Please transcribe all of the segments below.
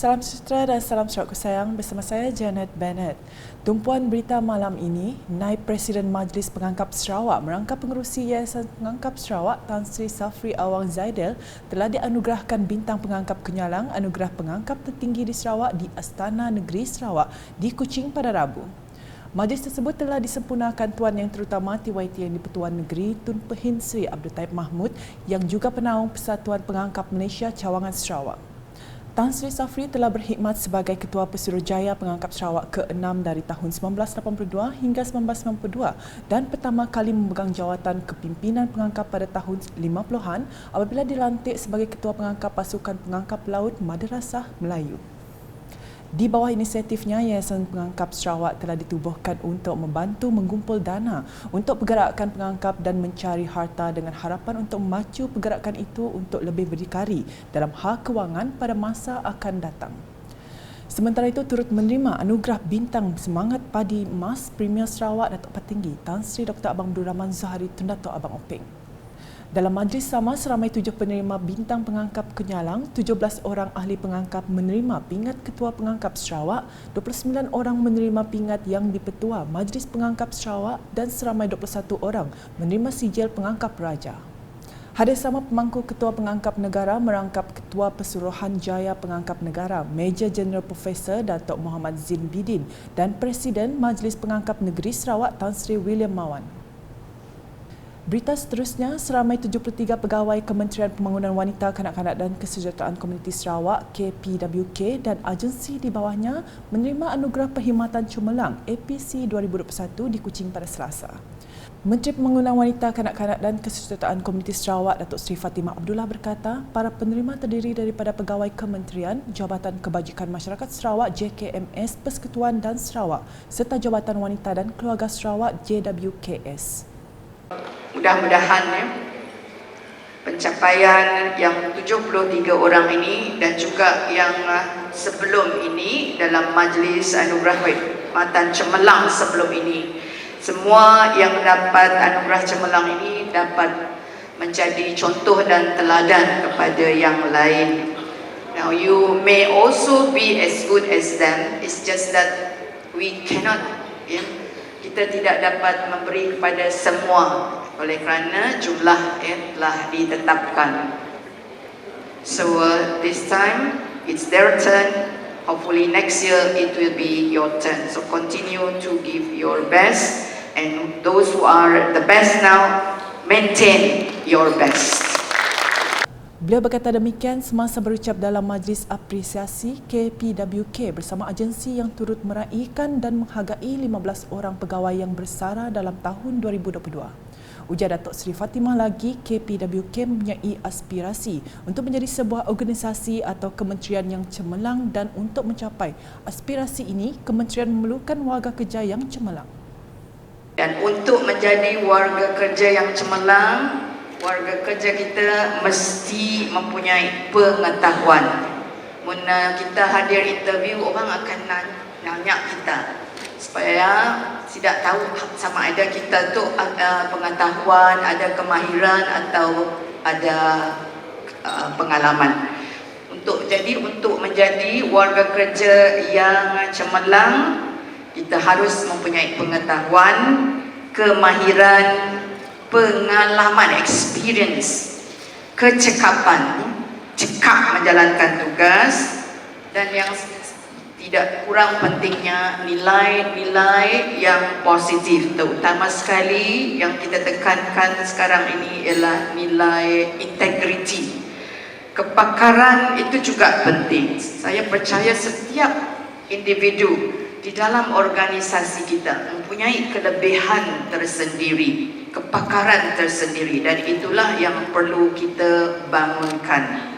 Salam sejahtera dan salam Sarawak sayang, bersama saya Janet Bennett. Tumpuan berita malam ini, Naib Presiden Majlis Pengangkap Sarawak merangkap pengerusi Yayasan Pengangkap Sarawak Tan Sri Safri Awang Zaidel telah dianugerahkan bintang pengangkap kenyalang anugerah pengangkap tertinggi di Sarawak di Astana Negeri Sarawak di Kuching pada Rabu. Majlis tersebut telah disempurnakan Tuan Yang Terutama TYT yang di-Pertuan Negeri Tun Pehin Sri Abdul Taib Mahmud yang juga penaung Persatuan Pengangkap Malaysia Cawangan Sarawak. Tan Sri Safri telah berkhidmat sebagai Ketua Pesuruhjaya Pengangkap Sarawak ke-6 dari tahun 1982 hingga 1992 dan pertama kali memegang jawatan kepimpinan pengangkap pada tahun 50-an apabila dilantik sebagai Ketua Pengangkap Pasukan Pengangkap Laut Madrasah Melayu. Di bawah inisiatifnya, Yayasan Pengangkap Sarawak telah ditubuhkan untuk membantu menggumpul dana untuk pergerakan pengangkap dan mencari harta dengan harapan untuk memacu pergerakan itu untuk lebih berdikari dalam hal kewangan pada masa akan datang. Sementara itu, turut menerima anugerah bintang semangat padi emas Premier Sarawak Datuk Petinggi Tan Sri Dr. Abang Abdul Rahman Zahari Tun Datuk Abang Openg. Dalam majlis sama, seramai 7 penerima bintang pengangkap kenyalang, 17 orang ahli pengangkap menerima pingat Ketua Pengangkap Sarawak, 29 orang menerima pingat yang di-Pertua Majlis Pengangkap Sarawak dan seramai 21 orang menerima sijil pengangkap raja. Hadir sama pemangku Ketua Pengangkap Negara merangkap Ketua Pesuruhanjaya Pengangkap Negara, Major Jeneral Profesor Datuk Muhammad Zin Bidin dan Presiden Majlis Pengangkap Negeri Sarawak Tan Sri William Mawan. Berita seterusnya, seramai 73 pegawai Kementerian Pembangunan Wanita, Kanak-kanak dan Kesejahteraan Komuniti Sarawak KPWK dan agensi di bawahnya menerima anugerah perkhidmatan cemerlang APC 2021 di Kuching pada Selasa. Menteri Pembangunan Wanita, Kanak-kanak dan Kesejahteraan Komuniti Sarawak Datuk Seri Fatimah Abdullah berkata, para penerima terdiri daripada pegawai Kementerian, Jabatan Kebajikan Masyarakat Sarawak JKMS Persekutuan dan Sarawak serta Jabatan Wanita dan Keluarga Sarawak JWKS. Mudah-mudahan pencapaian yang 73 orang ini dan juga yang sebelum ini dalam majlis anugerah perkhidmatan cemerlang sebelum ini, semua yang dapat anugerah cemerlang ini dapat menjadi contoh dan teladan kepada yang lain. Now you may also be as good as them. It's just that we cannot, kita tidak dapat memberi kepada semua oleh kerana jumlah telah ditetapkan. So this time it's their turn. Hopefully next year it will be your turn. So continue to give your best, and those who are the best now, maintain your best. Beliau berkata demikian semasa berucap dalam majlis apresiasi KPWK bersama agensi yang turut meraihkan dan menghargai 15 orang pegawai yang bersara dalam tahun 2022. Ujar Datuk Seri Fatimah lagi, KPWK mempunyai aspirasi untuk menjadi sebuah organisasi atau kementerian yang cemerlang dan untuk mencapai aspirasi ini, kementerian memerlukan warga kerja yang cemerlang. Dan untuk menjadi warga kerja yang cemerlang, warga kerja kita mesti mempunyai pengetahuan. Mula kita hadir interview, orang akan nanya kita supaya tidak tahu sama ada kita tu ada pengetahuan, ada kemahiran atau ada pengalaman. Untuk menjadi warga kerja yang cemerlang, kita harus mempunyai pengetahuan, kemahiran, pengalaman, experience, kecekapan, cekap menjalankan tugas, dan yang tidak kurang pentingnya nilai-nilai yang positif, terutama sekali yang kita tekankan sekarang ini ialah nilai integriti. Kepakaran itu juga penting. Saya percaya setiap individu di dalam organisasi kita mempunyai kelebihan tersendiri, kepakaran tersendiri, dan itulah yang perlu kita bangunkan.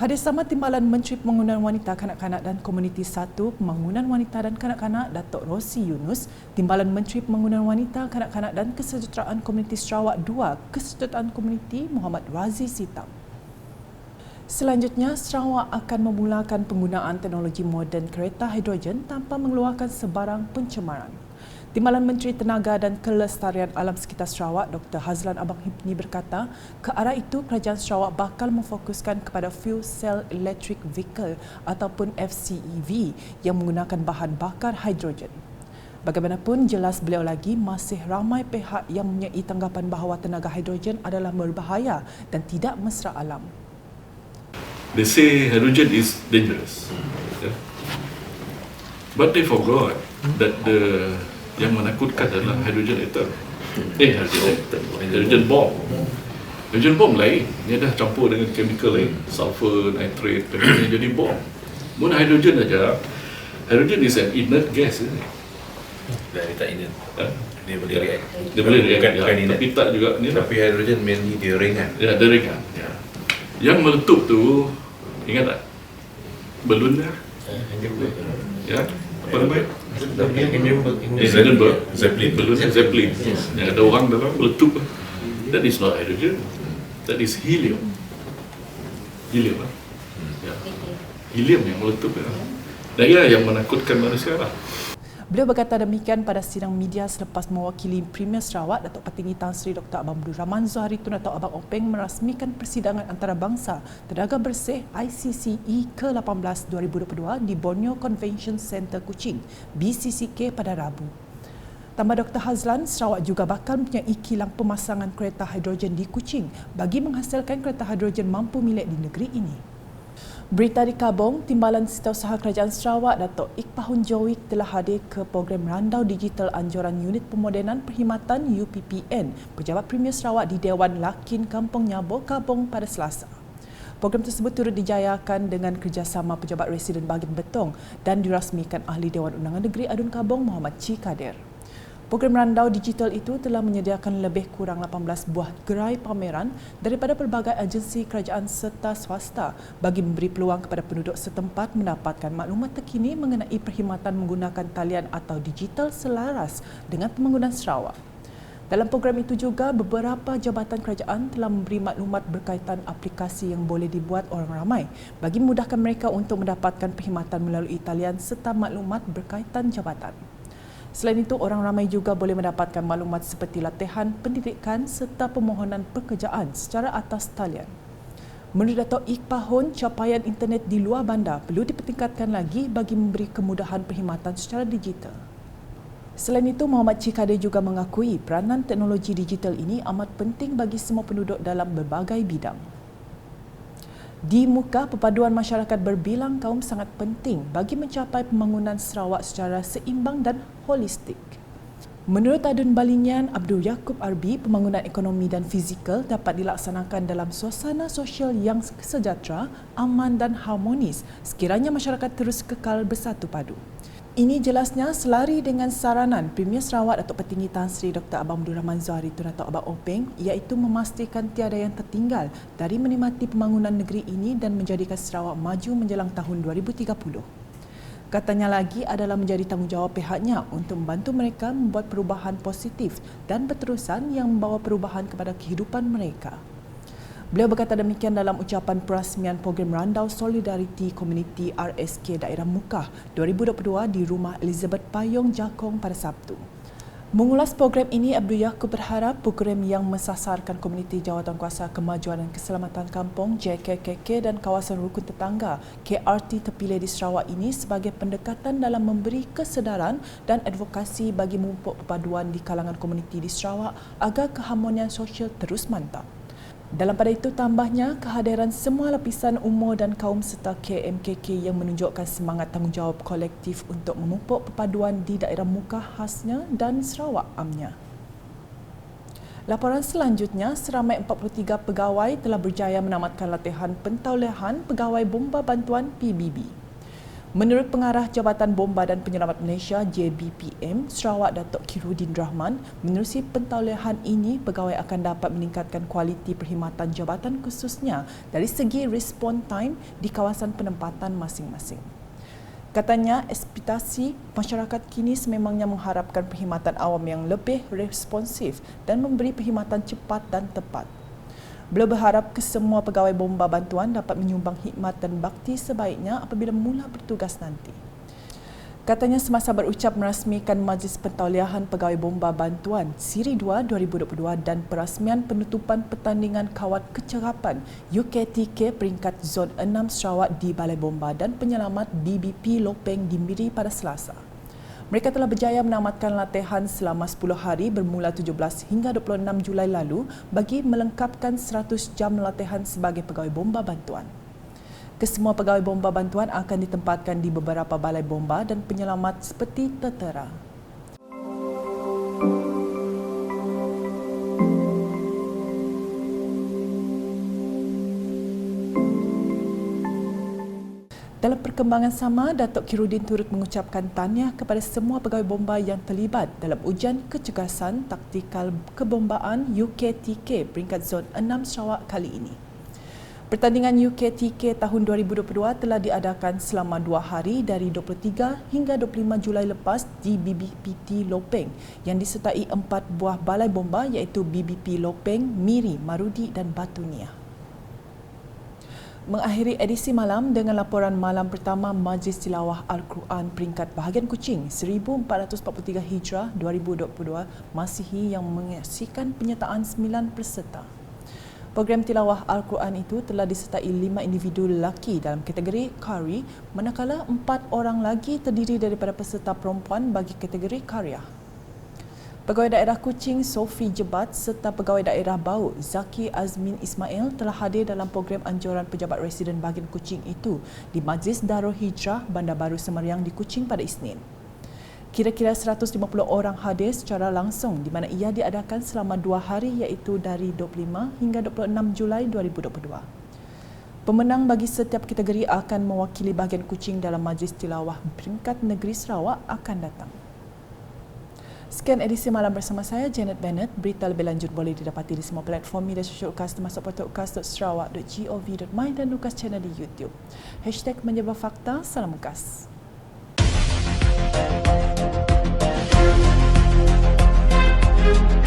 Hadir sama Timbalan Menteri Pembangunan Wanita, Kanak-kanak dan Komuniti 1 Pembangunan Wanita dan Kanak-kanak Datuk Rosi Yunus, Timbalan Menteri Pembangunan Wanita, Kanak-kanak dan Kesejahteraan Komuniti Sarawak 2 Kesejahteraan Komuniti Muhammad Razi Sitam. Selanjutnya, Sarawak akan memulakan penggunaan teknologi moden kereta hidrogen tanpa mengeluarkan sebarang pencemaran. Timbalan Menteri Tenaga dan Kelestarian Alam Sekitar Sarawak, Dr. Hazlan Abang Hipni berkata, ke arah itu Kerajaan Sarawak bakal memfokuskan kepada fuel cell electric vehicle ataupun FCEV yang menggunakan bahan bakar hidrogen. Bagaimanapun, jelas beliau lagi masih ramai pihak yang mempunyai tanggapan bahawa tenaga hidrogen adalah berbahaya dan tidak mesra alam. They say hydrogen is dangerous, yeah? But they forgot that yang menakutkan adalah hydrogen atom. Hydrogen bomb. Hydrogen bomb lain, dia dah campur dengan chemical lain, sulfur, nitrate, jadi bom. Mun hydrogen aja, hydrogen is an inert gas, isn't it? Dia tak inert. Dia boleh react. Dia boleh react, bukan inert. tapi tak juga ni. Tapi hydrogen mainly dia ringan. Ya, dia ringan. Ya. Yang meletup tu, ingat tak? Balloon dah. Ya, apa namanya? Hindenburg, Zeppelin, balloon Zeppelin. Yang ada orang dalam meletup. That is not hydrogen. That is helium. Helium lah. Ya. Helium yang meletup. Ya. Dan ia yang menakutkan manusia lah. Beliau berkata demikian pada sidang media selepas mewakili Premier Sarawak Datuk Petinggi Tan Sri Dr. Abang Abdul Rahman Zuhari Tun atau Abang Openg merasmikan persidangan antarabangsa Tenaga Bersih ICCE ke-18 2022 di Borneo Convention Centre Kuching, BCCK pada Rabu. Tambah Dr. Hazlan, Sarawak juga bakal mempunyai kilang pemasangan kereta hidrogen di Kuching bagi menghasilkan kereta hidrogen mampu milik di negeri ini. Berita di Kabong, Timbalan Setiausaha Kerajaan Sarawak Datuk Iqbahun Jowik telah hadir ke program Randau Digital Anjuran Unit Pemodenan Perkhidmatan UPPN Pejabat Premier Sarawak di Dewan Lakin Kampung Nyabo, Kabong pada Selasa. Program tersebut turut dijayakan dengan kerjasama Pejabat Residen Bahagian Betong dan dirasmikan Ahli Dewan Undangan Negeri Adun Kabong Muhammad Chi Kadir. Program Randau Digital itu telah menyediakan lebih kurang 18 buah gerai pameran daripada pelbagai agensi kerajaan serta swasta bagi memberi peluang kepada penduduk setempat mendapatkan maklumat terkini mengenai perkhidmatan menggunakan talian atau digital selaras dengan pembangunan Sarawak. Dalam program itu juga, beberapa jabatan kerajaan telah memberi maklumat berkaitan aplikasi yang boleh dibuat orang ramai bagi memudahkan mereka untuk mendapatkan perkhidmatan melalui talian serta maklumat berkaitan jabatan. Selain itu, orang ramai juga boleh mendapatkan maklumat seperti latihan, pendidikan serta permohonan pekerjaan secara atas talian. Menurut Datuk Iqbahun, capaian internet di luar bandar perlu dipertingkatkan lagi bagi memberi kemudahan perkhidmatan secara digital. Selain itu, Muhammad Chi Kadir juga mengakui peranan teknologi digital ini amat penting bagi semua penduduk dalam berbagai bidang. Di muka, perpaduan masyarakat berbilang kaum sangat penting bagi mencapai pembangunan Sarawak secara seimbang dan holistik. Menurut Adun Balinyan Abdul Yaakob Arbi, pembangunan ekonomi dan fizikal dapat dilaksanakan dalam suasana sosial yang sejahtera, aman dan harmonis sekiranya masyarakat terus kekal bersatu padu. Ini jelasnya selari dengan saranan Premier Sarawak Datuk Petinggi Tan Sri Dr. Abang Abdul Rahman Zuhari Tun atau Abang Openg, iaitu memastikan tiada yang tertinggal dari menikmati pembangunan negeri ini dan menjadikan Sarawak maju menjelang tahun 2030. Katanya lagi adalah menjadi tanggungjawab pihaknya untuk membantu mereka membuat perubahan positif dan berterusan yang membawa perubahan kepada kehidupan mereka. Beliau berkata demikian dalam ucapan perasmian program Randau Solidarity Community RSK Daerah Mukah 2022 di Rumah Elizabeth Payong Jakong pada Sabtu. Mengulas program ini, Abdul Yaakob berharap program yang mensasarkan komuniti Jawatankuasa Kemajuan dan Keselamatan Kampung JKKK dan kawasan rukun tetangga KRT terpilih di Sarawak ini sebagai pendekatan dalam memberi kesedaran dan advokasi bagi memupuk perpaduan di kalangan komuniti di Sarawak agar keharmonian sosial terus mantap. Dalam pada itu, tambahnya, kehadiran semua lapisan umur dan kaum serta KMKK yang menunjukkan semangat tanggungjawab kolektif untuk memupuk perpaduan di daerah muka khasnya dan Sarawak amnya. Laporan selanjutnya, seramai 43 pegawai telah berjaya menamatkan latihan pentaulihan pegawai bomba bantuan PBB. Menurut Pengarah Jabatan Bomba dan Penyelamat Malaysia JBPM, Sarawak Datuk Khairuddin Rahman, menerusi pentaulihan ini, pegawai akan dapat meningkatkan kualiti perkhidmatan jabatan khususnya dari segi respon time di kawasan penempatan masing-masing. Katanya, ekspektasi masyarakat kini sememangnya mengharapkan perkhidmatan awam yang lebih responsif dan memberi perkhidmatan cepat dan tepat. Beliau berharap kesemua pegawai bomba bantuan dapat menyumbang khidmat dan bakti sebaiknya apabila mula bertugas nanti. Katanya semasa berucap merasmikan Majlis Pentauliahan Pegawai Bomba Bantuan Siri 2 2022 dan perasmian penutupan pertandingan kawat kecerapan UKTK peringkat Zon 6 Sarawak di Balai Bomba dan Penyelamat BBP Lopeng di Miri pada Selasa. Mereka telah berjaya menamatkan latihan selama 10 hari bermula 17 hingga 26 Julai lalu bagi melengkapkan 100 jam latihan sebagai pegawai bomba bantuan. Kesemua pegawai bomba bantuan akan ditempatkan di beberapa balai bomba dan penyelamat seperti tertera. Dalam perkembangan sama, Datuk Khairuddin turut mengucapkan tahniah kepada semua pegawai bomba yang terlibat dalam ujian kecergasan taktikal kebombaan UKTK peringkat Zon 6 Sarawak kali ini. Pertandingan UKTK tahun 2022 telah diadakan selama 2 hari dari 23 hingga 25 Julai lepas di BBPT Lopeng yang disertai 4 buah balai bomba iaitu BBP Lopeng, Miri, Marudi dan Batu Niah. Mengakhiri edisi malam dengan laporan malam pertama Majlis Tilawah Al-Quran peringkat bahagian Kuching 1443 Hijrah 2022 Masihi yang menyaksikan penyertaan 9 peserta. Program tilawah Al-Quran itu telah disertai 5 individu lelaki dalam kategori Qari, manakala 4 orang lagi terdiri daripada peserta perempuan bagi kategori Karya. Pegawai daerah Kuching Sofi Jebat serta pegawai daerah Bau Zaki Azmin Ismail telah hadir dalam program anjuran pejabat residen bahagian Kuching itu di Majlis Darul Hijrah Bandar Baru Semeriang di Kuching pada Isnin. Kira-kira 150 orang hadir secara langsung di mana ia diadakan selama 2 hari iaitu dari 25 hingga 26 Julai 2022. Pemenang bagi setiap kategori akan mewakili bahagian Kuching dalam Majlis Tilawah peringkat negeri Sarawak akan datang. Sekian edisi malam bersama saya, Janet Bennett. Berita lebih lanjut boleh didapati di semua platform media sosial UKAS termasuk portal ukas.sarawak.gov.my dan UKAS channel di YouTube. #menyebarfakta. Salam UKAS. Thank you.